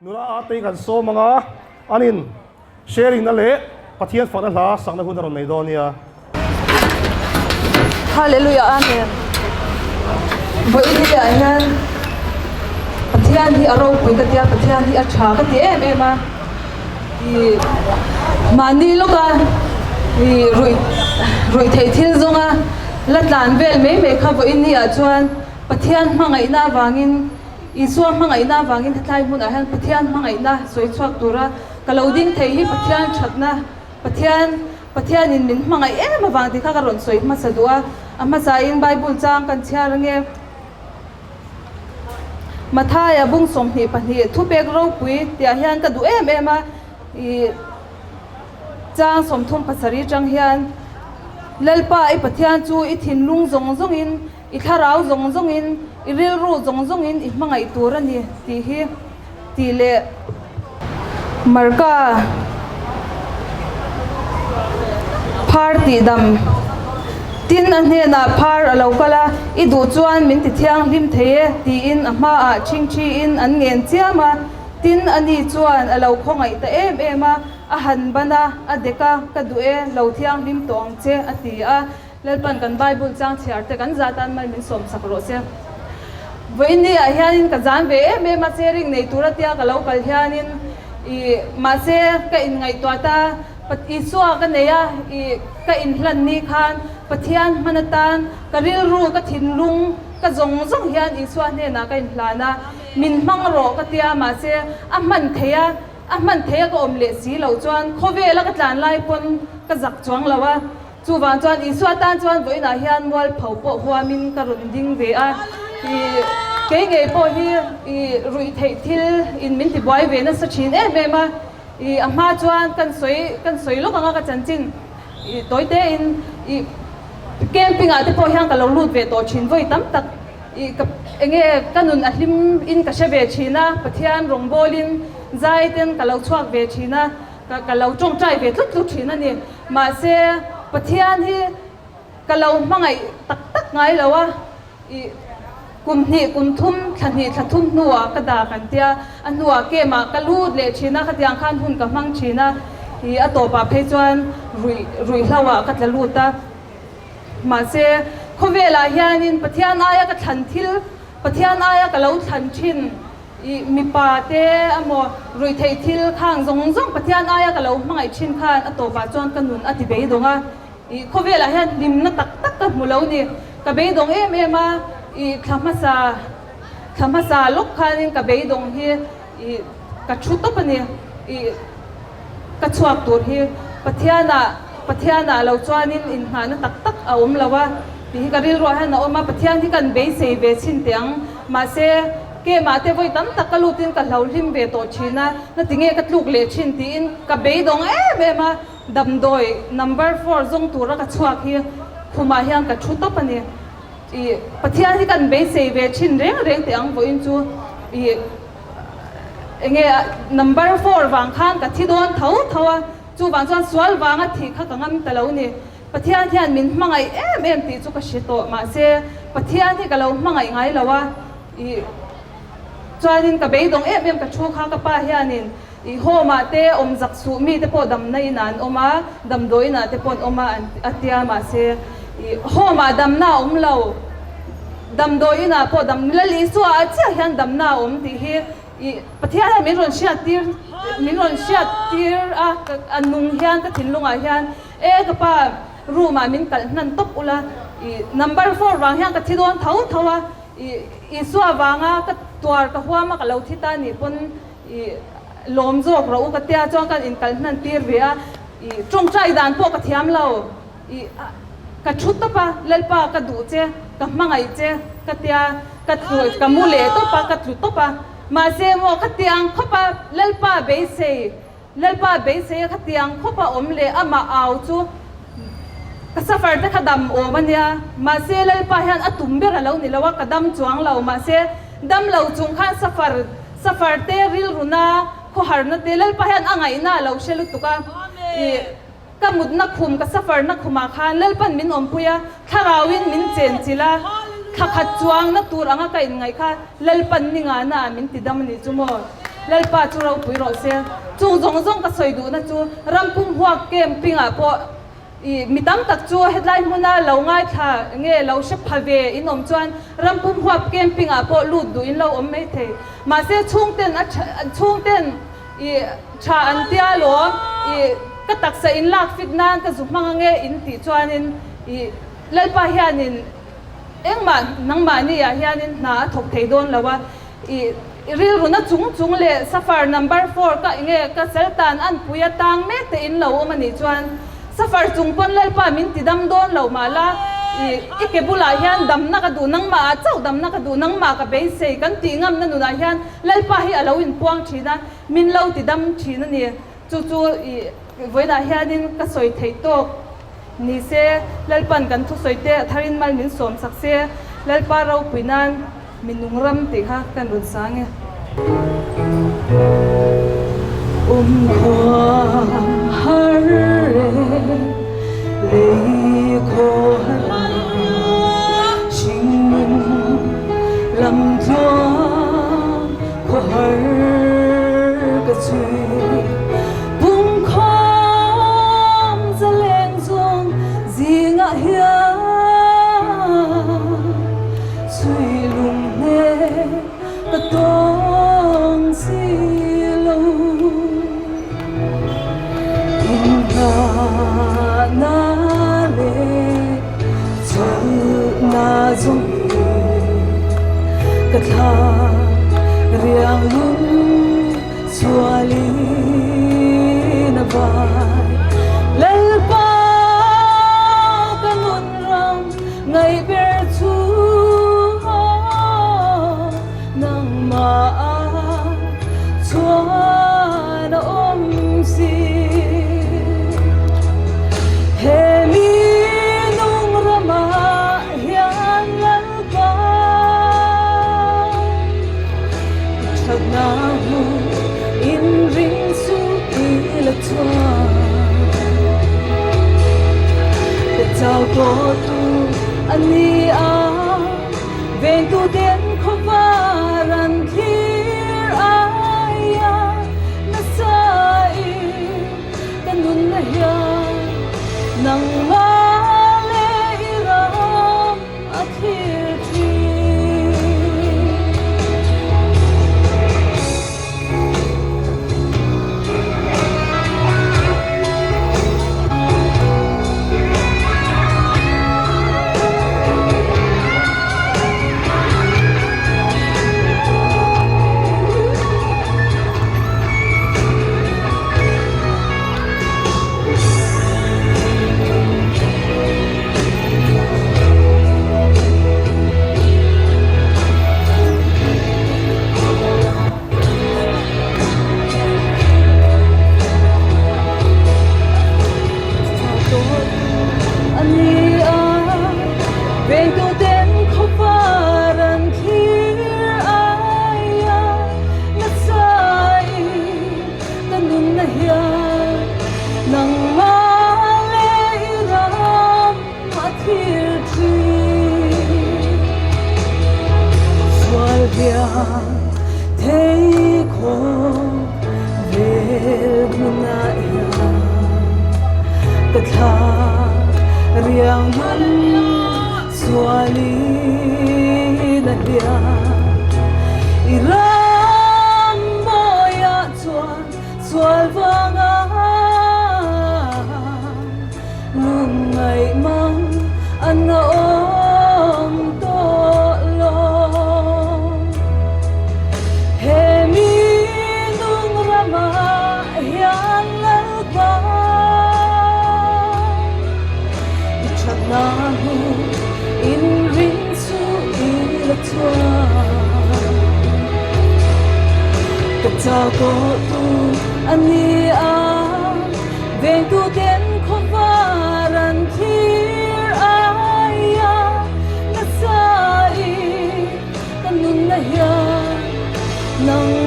nura ate kan so mga anin sharing na le pathian fa na la sang na hun ron nei do nia Hallelujah, amen. Vậy thì anh pathian thì aro pui cái tia pathian thì acha cái tia em mà thì mani lúc thì rồi thấy thiên dung lát lan về mấy khắp vậy ni ở chuan pathian mang ngày na vangin Isua mang ngày na vangin thay mun ahan pathian mang ngày na soi chuak tura kalau ding thấy hi pathian chat na pathian in min mang ngày mà vang thì khá ron soi mà sadua ama sain Bible chang kan chia nge mathaya bung som hi pani thu pek ro pui tia hian ka du em a I chang som thum pasari chang hian lalpa I pathian chu I thin lung zong in I tharau zong in I ril ru zong in I mangai tur ani ti hi ti le marka party dam tin an he na phar alo kala I du chuan min ti thiang lim the ti in ama a ching chi in an ngen chiama tin ani chuan alo khongai ta em a han bana a deka ka du e lo thiang lim tong che ati a lalpan kan Bible chang chiar te kan zatan mal min som sakro se voini a hianin ka jan ve em ma sharing nei turatia ka lo kal hianin I ma se ka in ngai to ta pat isua ka neya I ka in hlan ni khan pathian manatan ka ril ru ka thin lung ka zong hian isua ne na ka in hlana min mang ro ka tia ma se a man theya ka omle si lo chuan khove la ka tlan lai pon ka zak chuang lawa chu wan chuan isua tan chuan voina hian wal phau po huamin ka run ding ve a I ke nge po hi I rui thei thil in min ti boy ve na sa chin em ma I ama chuan kan soi lo ka ka chanchin I toite in I camping ate po hian ka lo lut ve to chin voi tam tak I ka enge kanun ahlim in ka shebe china pathian rongbolin zaiten ka lo chuak ve china ka lo chong trai ve tlut china ni ma se pathian hi ka lo mangai tak ngai lawa I kum thum thum nuwa ka da kan tia anua ke ma ka lut le china ka tiang khan hun ka mang china I atopa phei chuan rui hlawa ka tla luta ma se khovela hianin pathian aya ka than thil pathian aya ka lo than thin I mi pa te amo rui thei thil khang zong pathian aya ka lo mangai thin khan atopa chuan kanun ati be donga I khovela hian lim na tak ka mulo ni ka be dong em a I khamasa lok khanin ka be dong hi I ka thuto pani I ka chuak tur hi pathiana lo chuanin in hna na tak a om lawa ti ka ril ro han na oma pathian hi kan be sei ve chin tiang ma se ke ma te voi tam tak ka lutin ka hlau hlim ve to china na tinge ka tluk le chin ti in ka be dong ma damdoi number 4 zong tur ka chuak hi khuma hian ka thuto pani I pathian hi kan be sei ve chin reng tiang vo in chu I enge number 4 wang khan ka thi don thawa chu wang chuan swal wanga thi kha ka ngam talo ni pathian hian min mangai em ti chu ka shito ma se pathian hi ka lo mangai ngai lawa I chuanin ka be dong em ka thu kha ka pa hianin I ho ma te om zak su mi te po dam nai nan oma dam doi na te pon oma atia ma se I ho ma dam na om lo dam doi na po dam lali su a cha hian dam na om ti hi I pathian min ron shia tir a anung hian ka thin lunga hian ka pa ru ma min kal nan top ula I number 4 wang hian ka thidon thawa I suwa wanga ka tuar ka huama ka lo thita ni pon I lom jok ro ka tia chong kan in kal nan tir via I chong chai dan po ka thiam lo I ka thutta pa lalpa ka du che ka mangai che ka tia ka thu ka mule to pa ka thu to pa ma se mo khatiang khopa lalpa be se khatiang khopa omle ama au chu ka safar ta khadam o mania ma se lalpa hian atum ber lo ni lawa kadam chuang lo ma se dam lo chung khan safar te ril runa kho harna te lalpa hian angai na lo shelu tuka ka mudna khum ka safar na khuma khan lalpan min ompuya tharawin min chen chila kha chuang na tur anga ka in ngai kha lalpan ni nga na min tidam ni chumo lalpa chu ro pui ro se chu zong zong ka soi du na chu rampum huak camping a po i mitam tak chu headline huna lo ngai tha nge lo she phave inom chuan rampum huak camping a po lut du in lo om mai the ma se chungten i tha an tia lo i ka tak sa in lak fit nan ka zumang nge in ti chuanin i lalpa hianin engma nangma ni ya hianin na thok thei don lawa i ril runa chung le safar number 4 ka nge ka seltan an puya tang me te in lo mani chuan safar chung pon lalpa min ti dam don lo mala i ke bula hian dam na ka du nangma chau dam na ka du nangma ka be se kan ti ngam na nu na hian lalpa hi alo in puang thina min lo ti dam thina ni chu i voida hianin ka soi thei to ni se lalpan kan thu soite tharin mal min som sakse lalpa ro puinan minungram ti ha kan run sange khwa har le kho har ching lam thua kho har ka chui bung khom za leng zong zinga hia suy lung ne ka tong si lo inha na le chal na zong ka tha riang lung suali na vai lalpa kanun ram ngai ber chu nang ma chuan om si he mi nung rama hian lalpa thak na hu in ring su ila chuan ke chao ko tu ani a ven tu den khovaran thir aya na sai kanun na ya nang ma le iram athir thi thấy khổ về ngại tất cả riêng mình xóa đi nát dia iram boya chuan xóa vang luôn ngày mang anh ôm to lo he mi nung rama hian lalpa ichak na hu in ring su ila chuan ka chao ko tu ani a ve tu den khovaran thir aya na sai kanun na hian nang